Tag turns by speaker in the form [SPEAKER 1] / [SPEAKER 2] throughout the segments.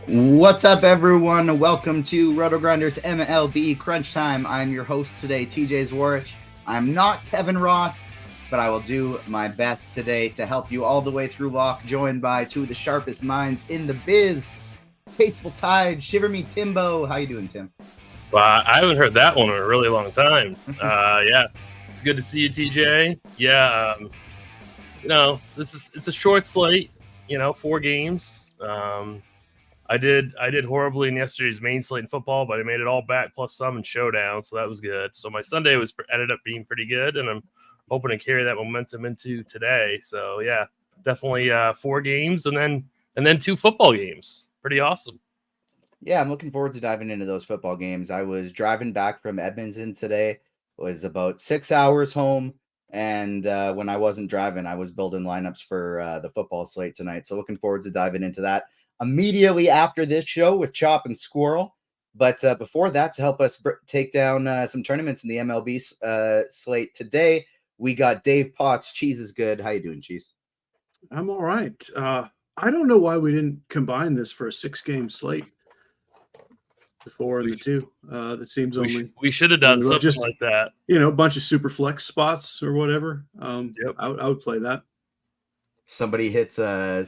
[SPEAKER 1] What's up, everyone? Welcome to RotoGrinders MLB Crunch Time. I'm your host today, TJ Zwarich. I'm not Kevin Roth, but I will do my best today to help you all the way through lock, joined by two of the sharpest minds in the biz. Tasteful Tide, Shiver Me Timbo. How you doing, Tim?
[SPEAKER 2] Well, I haven't heard that one in a really long time. Yeah, it's good to see you, TJ. Yeah, it's a short slate. 4 games. I did horribly in yesterday's main slate in football, but I made it all back plus some in Showdown, so that was good. So my Sunday ended up being pretty good, and I'm hoping to carry that momentum into today. So yeah, definitely 4 games and then 2 football games. Pretty awesome.
[SPEAKER 1] Yeah, I'm looking forward to diving into those football games. I was driving back from Edmonton today. It was about 6 hours home. And when I wasn't driving, I was building lineups for the football slate tonight. So looking forward to diving into that immediately after this show with Chop and Squirrel. But before that, to help us take down some tournaments in the MLB slate today, we got Dave Potts. Cheese is good. How you doing, Cheese?
[SPEAKER 3] I'm all right. I don't know why we didn't combine this for a 6-game slate. The 4 and the 2. That seems
[SPEAKER 2] we should have done something like that.
[SPEAKER 3] A bunch of super flex spots or whatever. Yep. I would play that.
[SPEAKER 1] Somebody hits a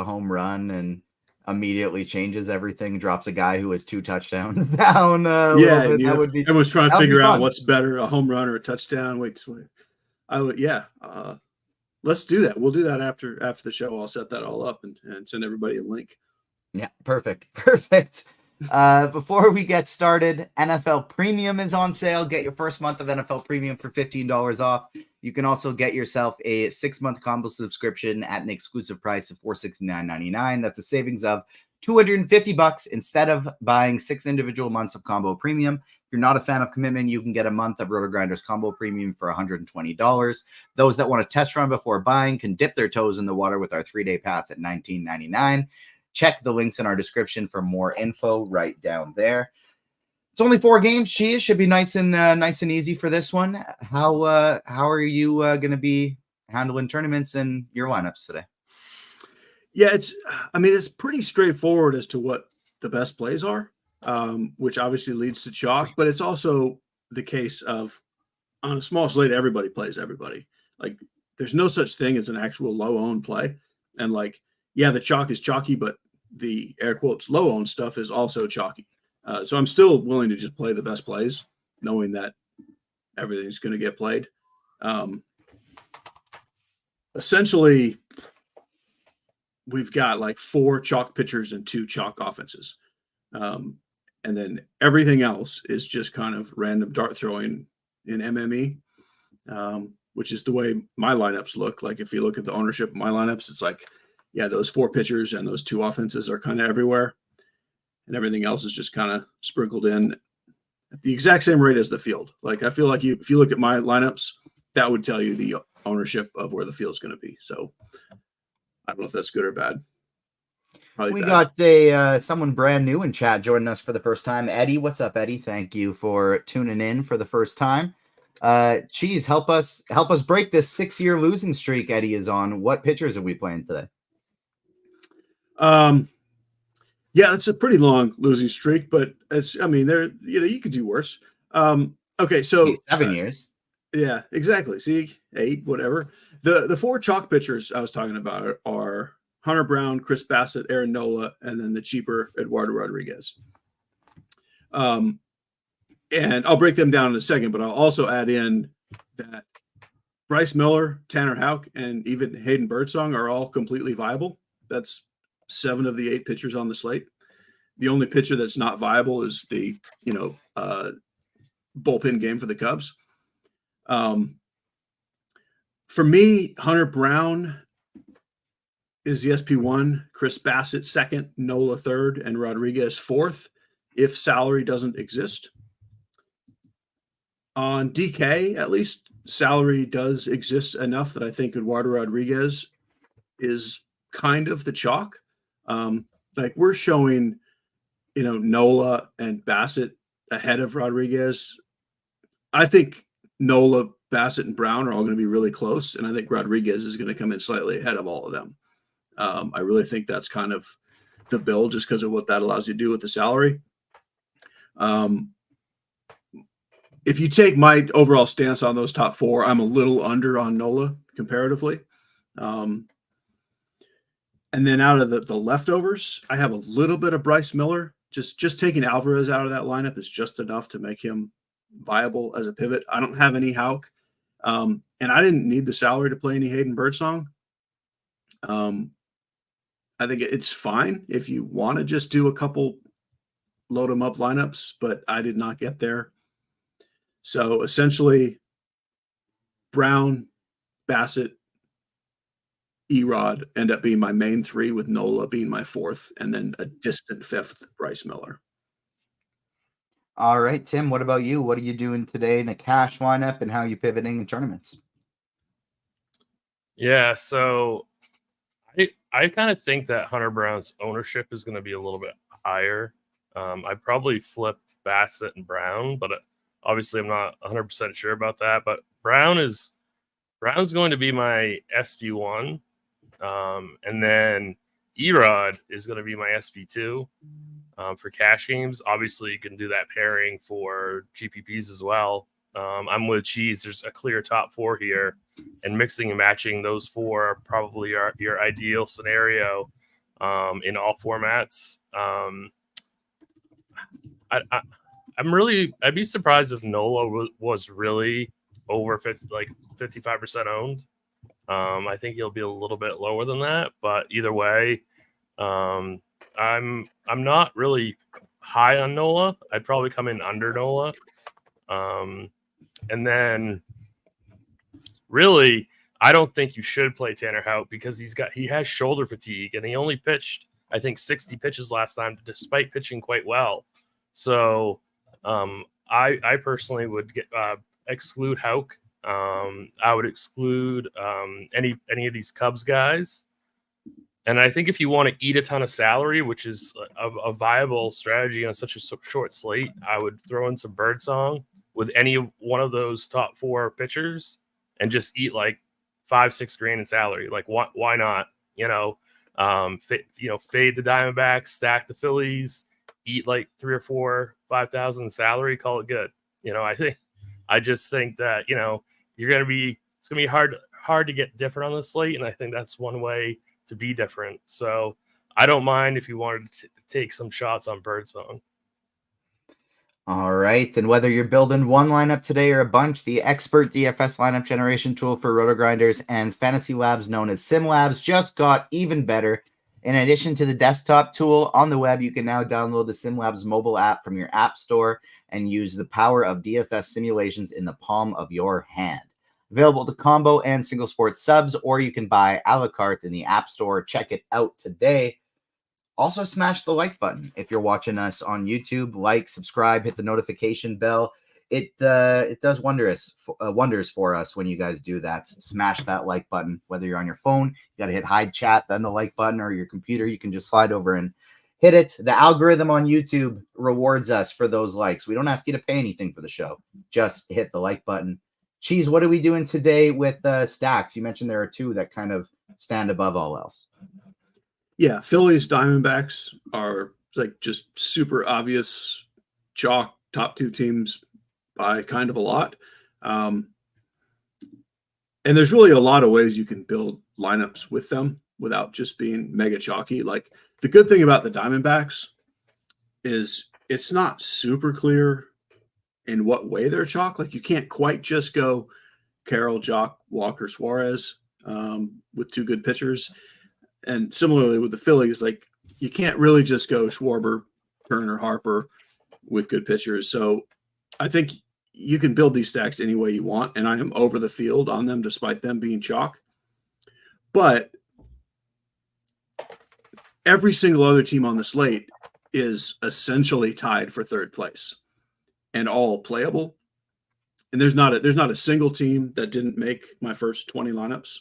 [SPEAKER 1] home run and immediately changes everything. Drops a guy who has 2 touchdowns down.
[SPEAKER 3] That would be. Everyone's trying to figure out what's better, a home run or a touchdown. Wait. I would. Yeah. Let's do that. We'll do that after the show. I'll set that all up and send everybody a link.
[SPEAKER 1] Yeah. Perfect. Before we get started, NFL Premium is on sale. Get your first month of NFL Premium for $15 off. You can also get yourself a 6-month combo subscription at an exclusive price of $469.99. That's a savings of $250 instead of buying 6 individual months of combo premium. If you're not a fan of commitment, you can get a month of RotoGrinders combo premium for $120. Those that want to test run before buying can dip their toes in the water with our 3-day pass at $19.99. Check the links in our description for more info right down there. It's only 4 games. Cheese should be nice and easy for this one. How are you going to be handling tournaments and your lineups today?
[SPEAKER 3] Yeah, it's pretty straightforward as to what the best plays are, which obviously leads to chalk. But it's also the case of on a small slate, everybody plays everybody. Like there's no such thing as an actual low-owned play, and the chalk is chalky, but the air quotes low-owned stuff is also chalky. So I'm still willing to just play the best plays, knowing that everything's going to get played. Essentially, we've got 4 chalk pitchers and 2 chalk offenses. And then everything else is just kind of random dart throwing in MME, which is the way my lineups look. Like if you look at the ownership of my lineups, it's those 4 pitchers and those 2 offenses are kind of everywhere. And everything else is just kind of sprinkled in at the exact same rate as the field. I feel like if you look at my lineups, that would tell you the ownership of where the field's going to be. So I don't know if that's good or bad.
[SPEAKER 1] Probably bad. Got someone brand new in chat joining us for the first time. Eddie, what's up, Eddie? Thank you for tuning in for the first time. Cheese, help us break this 6-year losing streak Eddie is on. What pitchers are we playing today?
[SPEAKER 3] Yeah, it's a pretty long losing streak, but you could do worse. Okay, so
[SPEAKER 1] 7 years.
[SPEAKER 3] Yeah, exactly. See, 8, whatever. The 4 chalk pitchers I was talking about are Hunter Brown, Chris Bassett, Aaron Nola, and then the cheaper Eduardo Rodriguez. And I'll break them down in a second, but I'll also add in that Bryce Miller, Tanner Houck, and even Hayden Birdsong are all completely viable. That's 7 of the 8 pitchers on the slate. The only pitcher that's not viable is the bullpen game for the Cubs. For me, Hunter Brown is the SP1, Chris Bassett 2nd, Nola 3rd, and Rodriguez 4th if salary doesn't exist. On DK, at least, salary does exist enough that I think Eduardo Rodriguez is kind of the chalk. We're showing, Nola and Bassett ahead of Rodriguez. I think Nola, Bassett, and Brown are all going to be really close, and I think Rodriguez is going to come in slightly ahead of all of them. I really think that's kind of the build just because of what that allows you to do with the salary. If you take my overall stance on those top four, I'm a little under on Nola comparatively. And then out of the leftovers, I have a little bit of Bryce Miller. Just taking Alvarez out of that lineup is just enough to make him viable as a pivot. I don't have any Houck. And I didn't need the salary to play any Hayden Birdsong. I think it's fine if you want to just do a couple load them up lineups, but I did not get there. So essentially, Brown, Bassett, Erod end up being my main three, with Nola being my fourth, and then a distant fifth, Bryce Miller.
[SPEAKER 1] All right, Tim, what about you? What are you doing today in a cash lineup, and how are you pivoting in tournaments?
[SPEAKER 2] Yeah, so I kind of think that Hunter Brown's ownership is going to be a little bit higher. I probably flip Bassett and Brown, but obviously I'm not 100% sure about that. But Brown's going to be my SB1, and then Erod is going to be my SB2 for cash games. Obviously, you can do that pairing for GPPs as well. I'm with Cheese. There's a clear top four here, and mixing and matching those four are probably your ideal scenario in all formats. I'd be surprised if Nola was really over 55% owned. I think he'll be a little bit lower than that, but either way, I'm not really high on Nola. I'd probably come in under Nola. And then really, I don't think you should play Tanner Houck because he has shoulder fatigue, and he only pitched, I think, 60 pitches last time, despite pitching quite well. So I personally would exclude Houck. I would exclude any of these Cubs guys. And I think if you want to eat a ton of salary, which is a viable strategy on such a short slate, I would throw in some Birdsong with any one of those top four pitchers and just eat like $5-6 grand in salary. Like, why not? Fade the Diamondbacks, stack the Phillies, eat like 3 or 4, 5,000 salary, call it good. I just think that, it's going to be hard to get different on the slate. And I think that's one way to be different. So I don't mind if you wanted to take some shots on Birdsong.
[SPEAKER 1] All right. And whether you're building one lineup today or a bunch, the expert DFS lineup generation tool for RotoGrinders and Fantasy Labs, known as SimLabs, just got even better. In addition to the desktop tool on the web, you can now download the SimLabs mobile app from your app store and use the power of DFS simulations in the palm of your hand. Available to combo and single sport subs, or you can buy a la carte in the app store. Check it out today. Also, smash the like button if you're watching us on YouTube. Like, subscribe, hit the notification bell. It does wonders for us when you guys do that. Smash that like button. Whether you're on your phone, you got to hit hide chat, then the like button, or your computer, you can just slide over and hit it. The algorithm on YouTube rewards us for those likes. We don't ask you to pay anything for the show. Just hit the like button. Cheese, what are we doing today with stacks? You mentioned there are two that kind of stand above all else.
[SPEAKER 3] Yeah, Phillies, Diamondbacks are like just super obvious chalk top two teams by kind of a lot. And there's really a lot of ways you can build lineups with them without just being mega chalky. Like, the good thing about the Diamondbacks is it's not super clear in what way they're chalk. Like, you can't quite just go Carroll, Jock, Walker, Suarez with two good pitchers. And similarly with the Phillies, like, you can't really just go Schwarber, Turner, Harper with good pitchers. So I think you can build these stacks any way you want, and I am over the field on them despite them being chalk. But every single other team on the slate is essentially tied for third place and all playable. And there's not a single team that didn't make my first 20 lineups.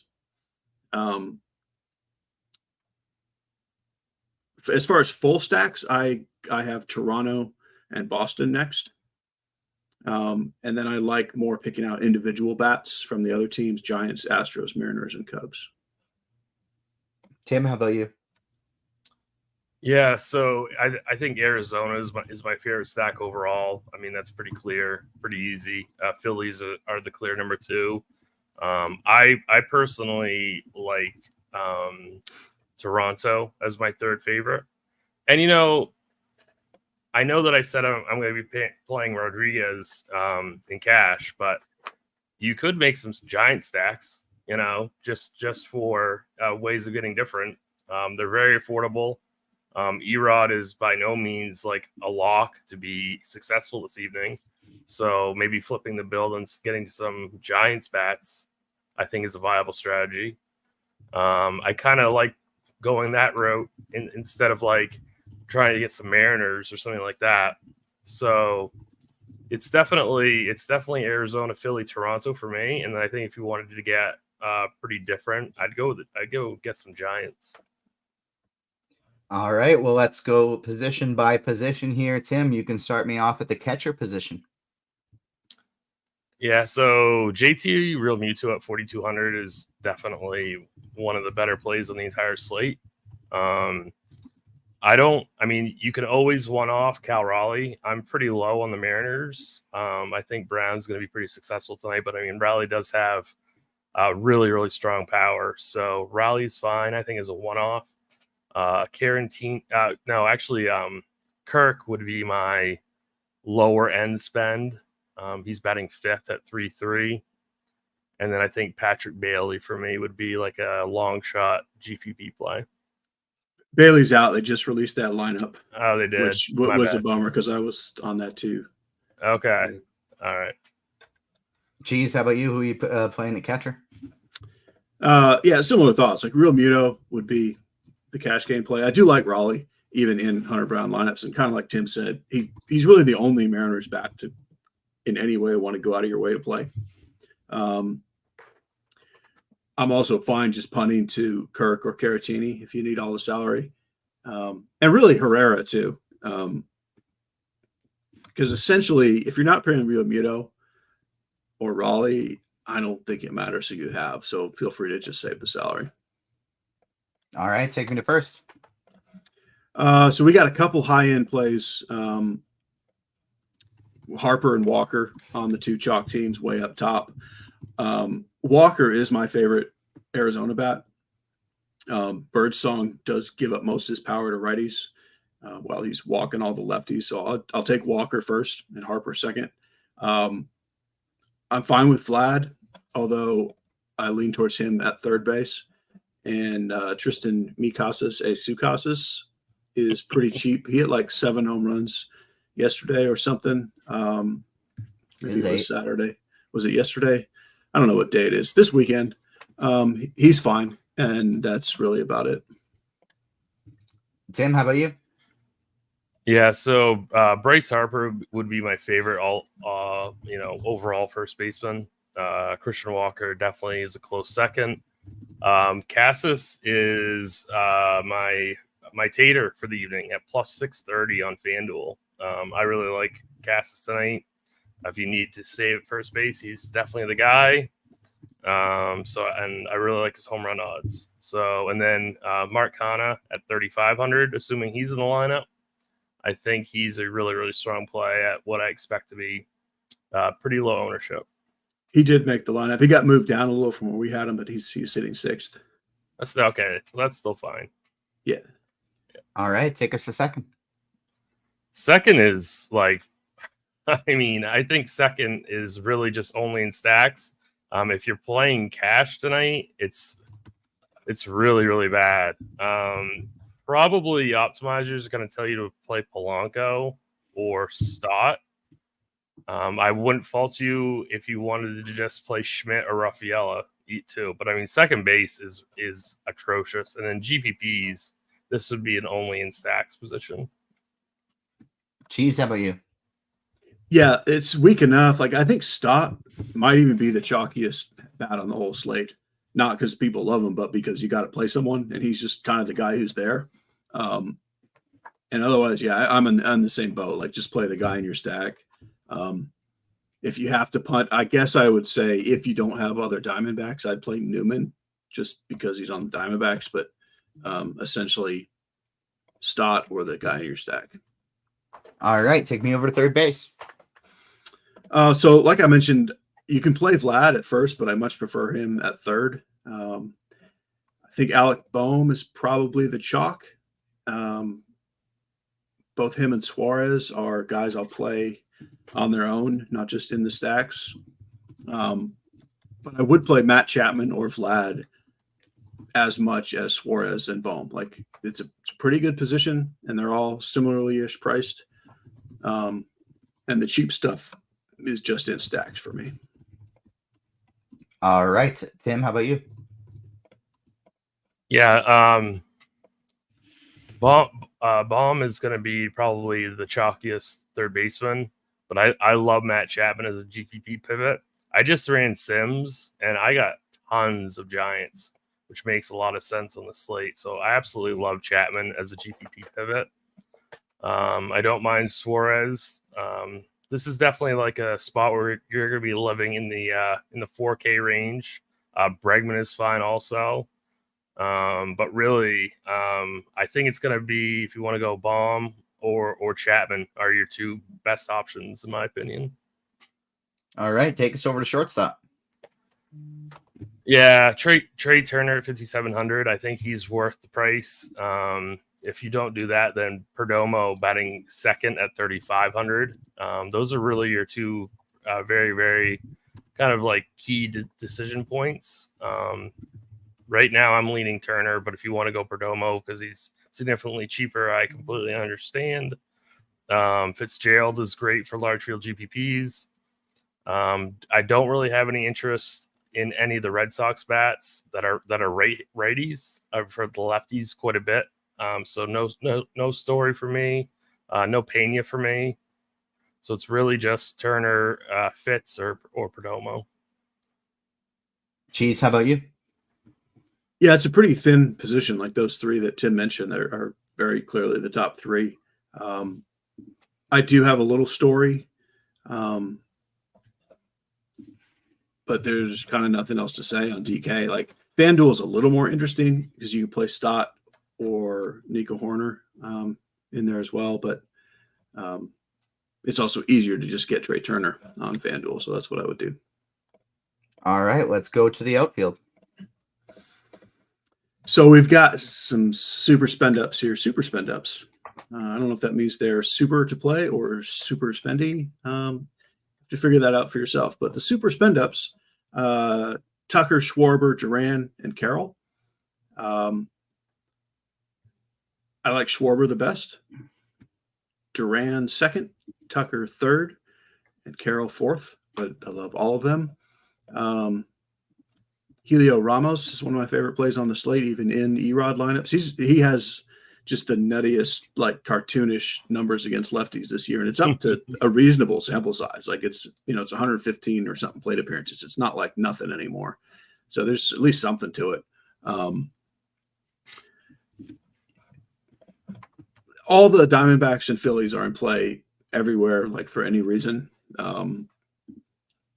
[SPEAKER 3] As far as full stacks, I have Toronto and Boston next. And then I like more picking out individual bats from the other teams: Giants, Astros, Mariners, and Cubs.
[SPEAKER 1] Tim, how about you?
[SPEAKER 2] Yeah, so I think Arizona is my favorite stack overall. I mean, that's pretty clear, pretty easy. Phillies are the clear number two. I personally like Toronto as my third favorite. And I know that I said I'm going to be playing Rodriguez in cash, but you could make some giant stacks. Just for ways of getting different. They're very affordable. Erod is by no means like a lock to be successful this evening. So maybe flipping the build and getting some Giants bats, I think, is a viable strategy. I kind of like going that route instead of like trying to get some Mariners or something like that. So it's definitely Arizona, Philly, Toronto for me. And then I think if you wanted to get pretty different, I'd go get some Giants.
[SPEAKER 1] All right, well, let's go position by position here. Tim, you can start me off at the catcher position.
[SPEAKER 2] Yeah, so JT Real Mewtwo at 4,200 is definitely one of the better plays on the entire slate. You can always one-off Cal Raleigh. I'm pretty low on the Mariners. I think Brown's going to be pretty successful tonight, but Raleigh does have really, really strong power. So Raleigh's fine, I think, as a one-off. Kirk would be my lower end spend. He's batting fifth at 3.3. And then I think Patrick Bailey for me would be like a long shot GPP play.
[SPEAKER 3] Bailey's out. They just released that lineup.
[SPEAKER 2] Oh, they did.
[SPEAKER 3] Which was a bummer because I was on that too.
[SPEAKER 2] Okay. All right.
[SPEAKER 1] Geez, how about you? Who are you playing at catcher?
[SPEAKER 3] Yeah, similar thoughts. Like Real Muto would be the cash game play. I do like Raleigh, even in Hunter Brown lineups. And kind of like Tim said, he's really the only Mariners bat to in any way want to go out of your way to play. I'm also fine just punting to Kirk or Caratini if you need all the salary. And really Herrera too. Because essentially, if you're not playing Real Muto or Raleigh, I don't think it matters who you have. So feel free to just save the salary.
[SPEAKER 1] All right, take me to first.
[SPEAKER 3] So we got a couple high-end plays. Harper and Walker on the two chalk teams way up top. Walker is my favorite Arizona bat. Birdsong does give up most of his power to righties while he's walking all the lefties. So I'll take Walker first and Harper second. I'm fine with Vlad, although I lean towards him at third base. And Tristan Mikasas is pretty cheap. He hit like 7 home runs yesterday or something. Maybe it was Saturday. Was it yesterday? I don't know what day it is. This weekend. He's fine, and that's really about it.
[SPEAKER 1] Tim, how about you?
[SPEAKER 2] Yeah, so Bryce Harper would be my favorite overall first baseman. Christian Walker definitely is a close second. Casas is my tater for the evening at plus 630 on FanDuel. I really like Casas tonight. If you need to save first base, he's definitely the guy. And I really like his home run odds. So, and then Mark Canha at 3,500, assuming he's in the lineup. I think he's a really, really strong play at what I expect to be pretty low ownership.
[SPEAKER 3] He did make the lineup. He got moved down a little from where we had him, but he's sitting sixth.
[SPEAKER 2] That's okay. That's still fine.
[SPEAKER 3] Yeah.
[SPEAKER 1] All right, take us to second.
[SPEAKER 2] Second is like, I think second is really just only in stacks. If you're playing cash tonight, it's really, really bad. Probably optimizers are going to tell you to play Polanco or Stott. I wouldn't fault you if you wanted to just play Schmidt or Raffaella too. But second base is atrocious. And then GPPs, this would be an only in stacks position.
[SPEAKER 1] Cheese, how about you?
[SPEAKER 3] Yeah, it's weak enough. Like I think Stott might even be the chalkiest bat on the whole slate. Not because people love him, but because you got to play someone, and he's just kind of the guy who's there. And otherwise, yeah, I'm on the same boat. Like just play the guy in your stack. If you have to punt, I guess I would say if you don't have other Diamondbacks, I'd play Newman just because he's on the Diamondbacks. But essentially, Stott or the guy in your stack.
[SPEAKER 1] All right, take me over to third base.
[SPEAKER 3] So like I mentioned, you can play Vlad at first, but I much prefer him at third. I think Alec Boehm is probably the chalk. Both him and Suarez are guys I'll play on their own, not just in the stacks. But I would play Matt Chapman or Vlad as much as Suarez and Boehm. Like it's a pretty good position, and they're all similarly-ish priced. And the cheap stuff is just in stacks for me.
[SPEAKER 1] All right, Tim, how about you?
[SPEAKER 2] Yeah, Baum is going to be probably the chalkiest third baseman, but I love Matt Chapman as a GPP pivot. I just ran Sims, and I got tons of Giants, which makes a lot of sense on the slate. So I absolutely love Chapman as a GPP pivot. I don't mind Suarez. This is definitely like a spot where you're going to be living in the 4K range. Bregman is fine also. But really, I think it's going to be, if you want to go Baum or Chapman are your two best options, in my opinion.
[SPEAKER 1] All right, take us over to shortstop.
[SPEAKER 2] Yeah, Trey Turner at 5,700. I think he's worth the price. If you don't do that, then Perdomo batting second at 3,500. Those are really your two very, very kind of like key decision points. Right now, I'm leaning Turner, but if you want to go Perdomo because he's significantly cheaper, I completely understand. Fitzgerald is great for large field GPPs. I don't really have any interest in any of the Red Sox bats that are righties. I've heard the lefties quite a bit. So no Story for me, no Pena for me. So it's really just Turner, Fitz, or Perdomo.
[SPEAKER 1] Cheese, how about you?
[SPEAKER 3] Yeah, it's a pretty thin position. Like those three that Tim mentioned are very clearly the top three. I do have a little Story, but there's kind of nothing else to say on DK. Like FanDuel is a little more interesting because you can play Stott or Nico Horner in there as well. But it's also easier to just get Trey Turner on FanDuel. So that's what I would do.
[SPEAKER 1] All right, let's go to the outfield.
[SPEAKER 3] So we've got some super spend ups here. Super spend ups. I don't know if that means they're super to play or super spendy. To figure that out for yourself. But the super spend ups, Tucker, Schwarber, Duran, and Carroll. I like Schwarber the best. Duran second, Tucker third, and Carroll fourth. But I love all of them. Helio Ramos is one of my favorite plays on the slate, even in Erod lineups. He has just the nuttiest, like cartoonish numbers against lefties this year, and it's up to a reasonable sample size. Like it's 115 or something plate appearances. It's not like nothing anymore. So there's at least something to it. All the Diamondbacks and Phillies are in play everywhere, like for any reason.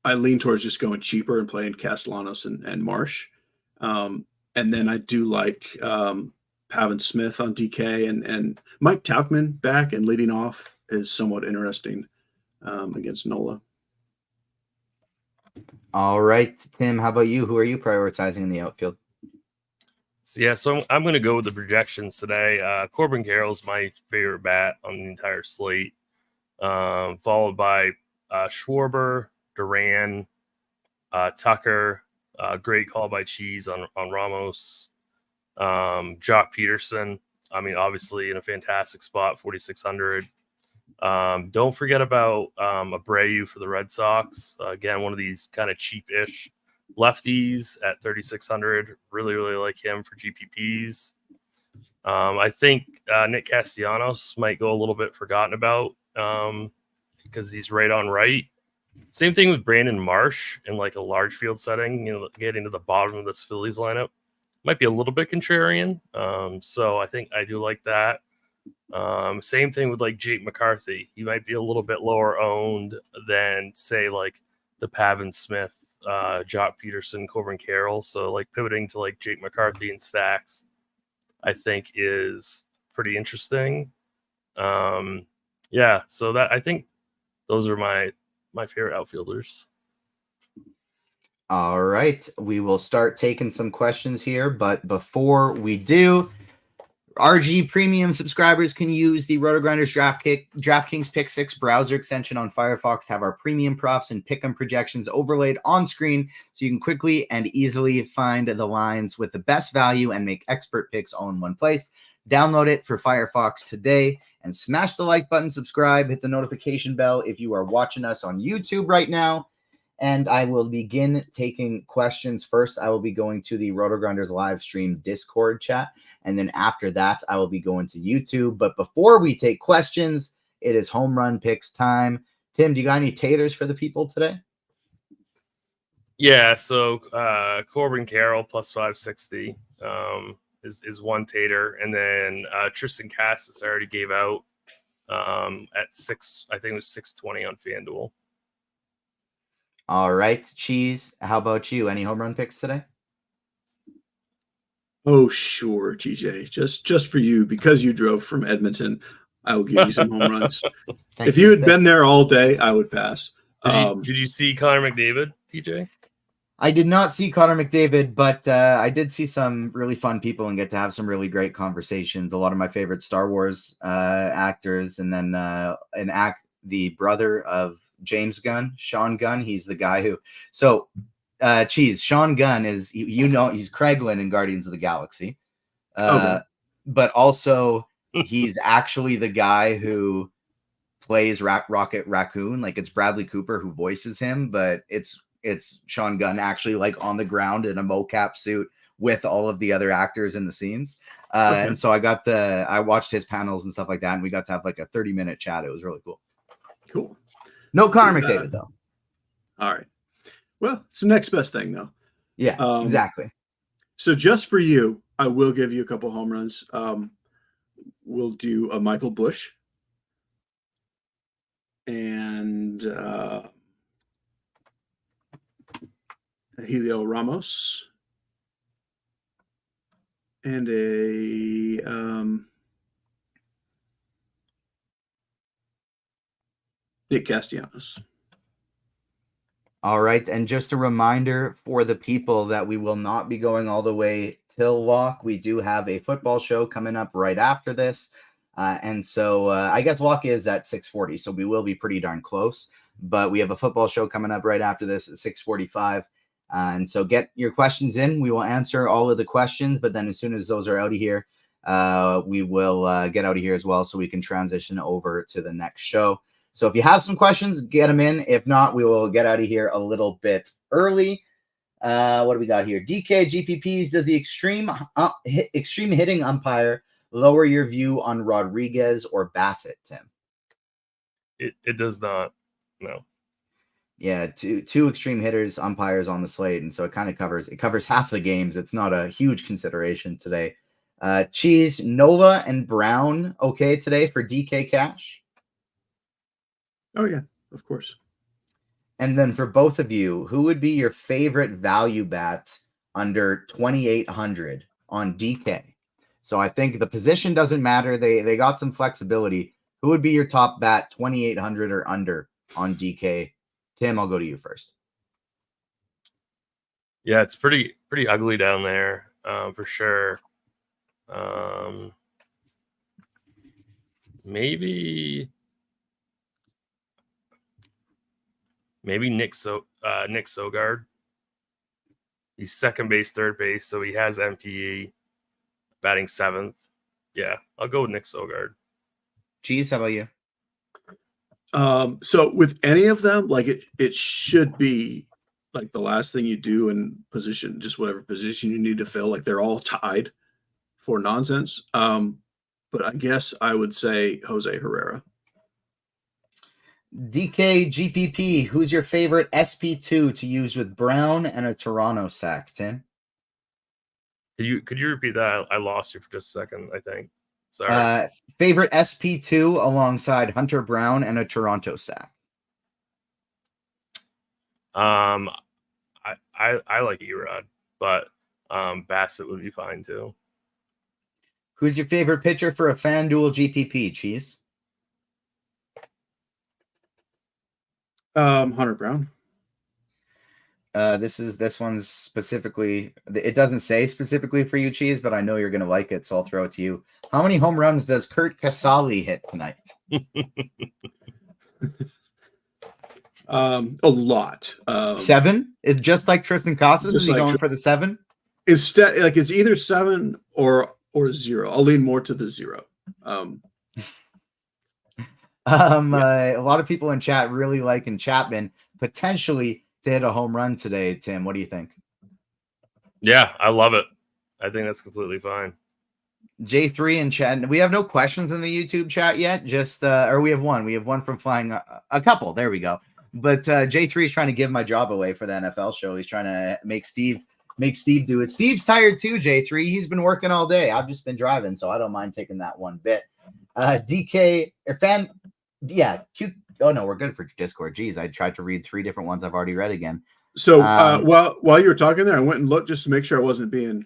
[SPEAKER 3] I lean towards just going cheaper and playing Castellanos and Marsh. And then I do like Pavin Smith on DK and Mike Tauchman back and leading off is somewhat interesting against Nola.
[SPEAKER 1] All right, Tim, how about you? Who are you prioritizing in the outfield?
[SPEAKER 2] So I'm going to go with the projections today. Corbin Carroll's my favorite bat on the entire slate, followed by Schwarber, Duran, Tucker, great call by Cheese on Ramos, Jock Peterson. I mean, obviously in a fantastic spot, 4,600. Don't forget about Abreu for the Red Sox. Again, one of these kind of cheap-ish lefties at 3,600. Really, really like him for GPPs. I think Nick Castellanos might go a little bit forgotten about because he's right on right. Same thing with Brandon Marsh in like a large field setting, getting to the bottom of this Phillies lineup. Might be a little bit contrarian. So I think I do like that. Same thing with like Jake McCarthy. He might be a little bit lower owned than say like the Pavin Smith, Jock Peterson, Corbin Carroll. So like pivoting to like Jake McCarthy in stacks, I think is pretty interesting. Yeah, so that I think those are my favorite outfielders.
[SPEAKER 1] All right, we will start taking some questions here, but before we do, RG Premium subscribers can use the RotoGrinders DraftKings Pick 6 browser extension on Firefox to have our premium props and pick'em projections overlaid on screen so you can quickly and easily find the lines with the best value and make expert picks all in one place. Download it for Firefox today and smash the like button, subscribe, hit the notification bell if you are watching us on YouTube right now. And I will begin taking questions. First, I will be going to the RotoGrinders live stream Discord chat. And then after that, I will be going to YouTube. But before we take questions, it is home run picks time. Tim, do you got any taters for the people today?
[SPEAKER 2] Yeah, so Corbin Carroll plus 560 is one tater. And then Tristan Cassis I already gave out at 6, I think it was 620 on FanDuel.
[SPEAKER 1] All right, Cheese, how about you? Any home run picks today?
[SPEAKER 3] Oh, sure, TJ. Just for you, because you drove from Edmonton, I will give you some home runs. If you had been there all day, I would pass.
[SPEAKER 2] Did you see Connor McDavid, TJ?
[SPEAKER 1] I did not see Connor McDavid, but I did see some really fun people and get to have some really great conversations. A lot of my favorite Star Wars actors, and then the brother of James Gunn, Sean Gunn. He's the guy who. So, Cheese. Sean Gunn is he's Kraglin in Guardians of the Galaxy, but also he's actually the guy who plays Rocket Raccoon. Like, it's Bradley Cooper who voices him, but it's Sean Gunn actually like on the ground in a mocap suit with all of the other actors in the scenes. And so I watched his panels and stuff like that, and we got to have like a 30-minute chat. It was really cool.
[SPEAKER 3] Cool.
[SPEAKER 1] No Connor McDavid though.
[SPEAKER 3] All right. Well, it's the next best thing though.
[SPEAKER 1] Yeah, exactly.
[SPEAKER 3] So just for you, I will give you a couple home runs. We'll do a Michael Bush and Helio Ramos and a Nick Castellanos.
[SPEAKER 1] All right, and just a reminder for the people that we will not be going all the way till lock. We do have a football show coming up right after this, and so I guess lock is at 6:40, so we will be pretty darn close. But we have a football show coming up right after this at 6:45, and so get your questions in. We will answer all of the questions, but then as soon as those are out of here, we will get out of here as well, so we can transition over to the next show. So if you have some questions, get them in. If not, we will get out of here a little bit early. What do we got here? DK GPPs. Does the extreme hitting umpire lower your view on Rodriguez or Bassett, Tim?
[SPEAKER 2] It does not. No.
[SPEAKER 1] Yeah, two extreme hitters, umpires on the slate, and so it kind of covers half the games. It's not a huge consideration today. Cheese, Nola, and Brown okay today for DK Cash?
[SPEAKER 3] Oh, yeah, of course.
[SPEAKER 1] And then for both of you, who would be your favorite value bat under 2,800 on DK? So I think the position doesn't matter. They got some flexibility. Who would be your top bat 2,800 or under on DK? Tim, I'll go to you first.
[SPEAKER 2] Yeah, it's pretty ugly down there for sure. Maybe Nick Sogard. He's second base, third base, so he has MPE, batting 7th. Yeah, I'll go with Nick Sogard.
[SPEAKER 1] Cheese, how about you?
[SPEAKER 3] So with any of them, like it should be like the last thing you do in position, just whatever position you need to fill. Like they're all tied for nonsense. But I guess I would say Jose Herrera.
[SPEAKER 1] DK GPP, who's your favorite SP2 to use with Brown and a Toronto stack, Tim?
[SPEAKER 2] Could you repeat that? I lost you for just a second, I think. Sorry.
[SPEAKER 1] Favorite SP2 alongside Hunter Brown and a Toronto stack?
[SPEAKER 2] I like Erod, but Bassett would be fine too.
[SPEAKER 1] Who's your favorite pitcher for a FanDuel GPP, Cheese?
[SPEAKER 3] Hunter Brown.
[SPEAKER 1] This one's specifically, it doesn't say specifically for you, Cheese, but I know you're gonna like it, so I'll throw it to you. How many home runs does Kurt Casale hit tonight?
[SPEAKER 3] A lot.
[SPEAKER 1] 7 is just like Tristan Casas. Is he
[SPEAKER 3] like
[SPEAKER 1] going for the 7?
[SPEAKER 3] Instead, like it's either 7 or 0. I'll lean more to the 0.
[SPEAKER 1] A lot of people in chat really liking Chapman potentially to hit a home run today. Tim, what do you think?
[SPEAKER 2] Yeah, I love it. I think that's completely fine.
[SPEAKER 1] J3 in chat. We have no questions in the YouTube chat yet. Just or we have one. We have one from Flying a couple. There we go. But J3 is trying to give my job away for the NFL show. He's trying to make Steve do it. Steve's tired too, J3. He's been working all day. I've just been driving, so I don't mind taking that one bit. DK or fan, yeah. Oh no, we're good for Discord. Geez, I tried to read 3 different ones I've already read again.
[SPEAKER 3] So while you were talking there, I went and looked just to make sure I wasn't being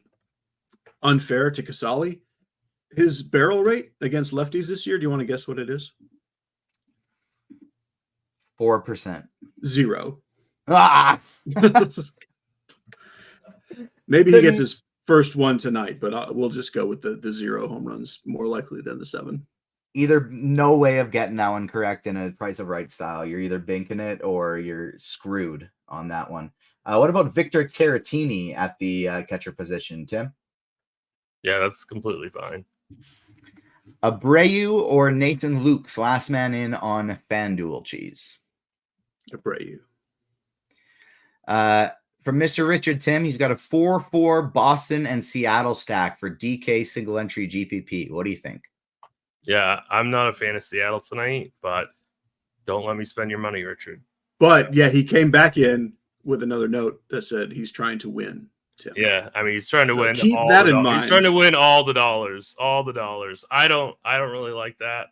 [SPEAKER 3] unfair to Casale. His barrel rate against lefties this year, do you want to guess what it is?
[SPEAKER 1] 4%.
[SPEAKER 3] 0.
[SPEAKER 1] Ah!
[SPEAKER 3] Maybe he gets his first one tonight, but we'll just go with the 0 home runs more likely than the 7.
[SPEAKER 1] Either no way of getting that one correct in a Price of Right style. You're either binking it or you're screwed on that one. What about Victor Caratini at the catcher position, Tim?
[SPEAKER 2] Yeah, that's completely fine.
[SPEAKER 1] Abreu or Nathan Lukes, last man in on FanDuel, Cheese?
[SPEAKER 3] Abreu.
[SPEAKER 1] From Mr. Richard Tim, he's got a 4-4 Boston and Seattle stack for DK single entry GPP. What do you think?
[SPEAKER 2] Yeah, I'm not a fan of Seattle tonight, but don't let me spend your money, Richard.
[SPEAKER 3] But yeah, he came back in with another note that said he's trying to win. Tim.
[SPEAKER 2] Yeah, I mean he's trying to win.
[SPEAKER 3] Keep that in mind.
[SPEAKER 2] He's trying to win all the dollars. I don't really like that.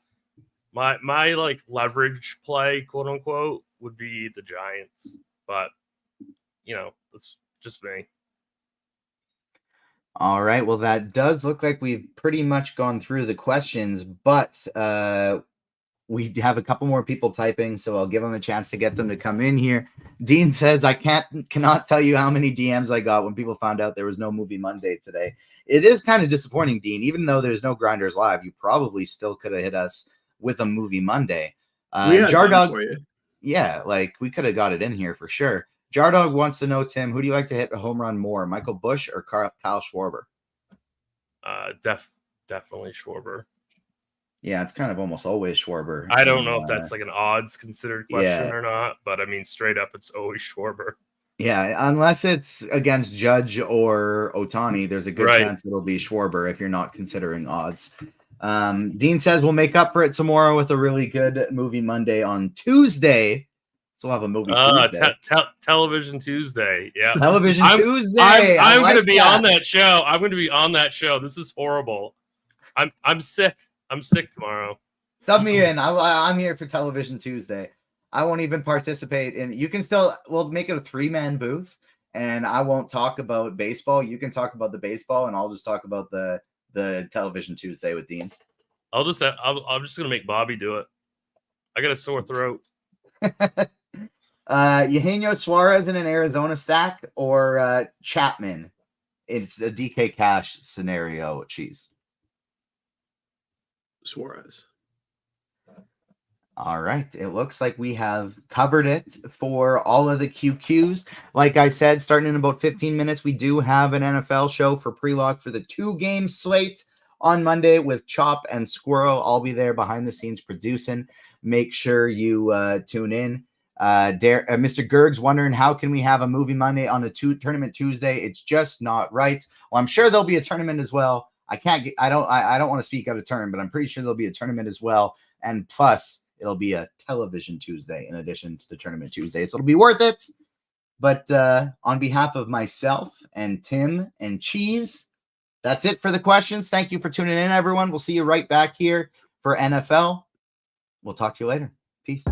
[SPEAKER 2] My like leverage play, quote unquote, would be the Giants, but that's just me.
[SPEAKER 1] All right. Well, that does look like we've pretty much gone through the questions, but we have a couple more people typing, so I'll give them a chance to get them to come in here. Dean says, I cannot tell you how many DMs I got when people found out there was no Movie Monday today. It is kind of disappointing, Dean. Even though there's no Grinders Live, you probably still could have hit us with a Movie Monday.
[SPEAKER 3] We had time for you.
[SPEAKER 1] Yeah, like we could have got it in here for sure. Jardog wants to know, Tim, who do you like to hit a home run more, Michael Busch or Kyle Schwarber?
[SPEAKER 2] Definitely Schwarber.
[SPEAKER 1] Yeah, it's kind of almost always Schwarber.
[SPEAKER 2] I don't know if that's like an odds considered question or not, but I mean, straight up, it's always Schwarber.
[SPEAKER 1] Yeah, unless it's against Judge or Ohtani, there's a good chance it'll be Schwarber if you're not considering odds. Dean says we'll make up for it tomorrow with a really good Movie Monday on Tuesday. So we'll have a movie Tuesday.
[SPEAKER 2] Television Tuesday. Yeah.
[SPEAKER 1] Television Tuesday.
[SPEAKER 2] I'm going to be on that show. I'm going to be on that show. This is horrible. I'm sick. I'm sick tomorrow.
[SPEAKER 1] Sub me in. I'm here for Television Tuesday. I won't even participate in. You can still. We'll make it a 3-man booth, and I won't talk about baseball. You can talk about the baseball, and I'll just talk about the Television Tuesday with Dean.
[SPEAKER 2] I'm just gonna make Bobby do it. I got a sore throat.
[SPEAKER 1] Eugenio Suarez in an Arizona stack or Chapman? It's a DK Cash scenario. Cheese.
[SPEAKER 3] Suarez.
[SPEAKER 1] All right. It looks like we have covered it for all of the QQs. Like I said, starting in about 15 minutes, we do have an NFL show for pre-lock for the 2-game slate on Monday with Chop and Squirrel. I'll be there behind the scenes producing. Make sure you tune in. Mr. Gerg's wondering, how can we have a Movie Monday on a tournament Tuesday? It's just not right. Well, I'm sure there'll be a tournament as well. I don't want to speak out of turn, but I'm pretty sure there'll be a tournament as well. And plus, it'll be a Television Tuesday in addition to the tournament Tuesday. So it'll be worth it. But on behalf of myself and Tim and Cheese, that's it for the questions. Thank you for tuning in, everyone. We'll see you right back here for NFL. We'll talk to you later. Peace.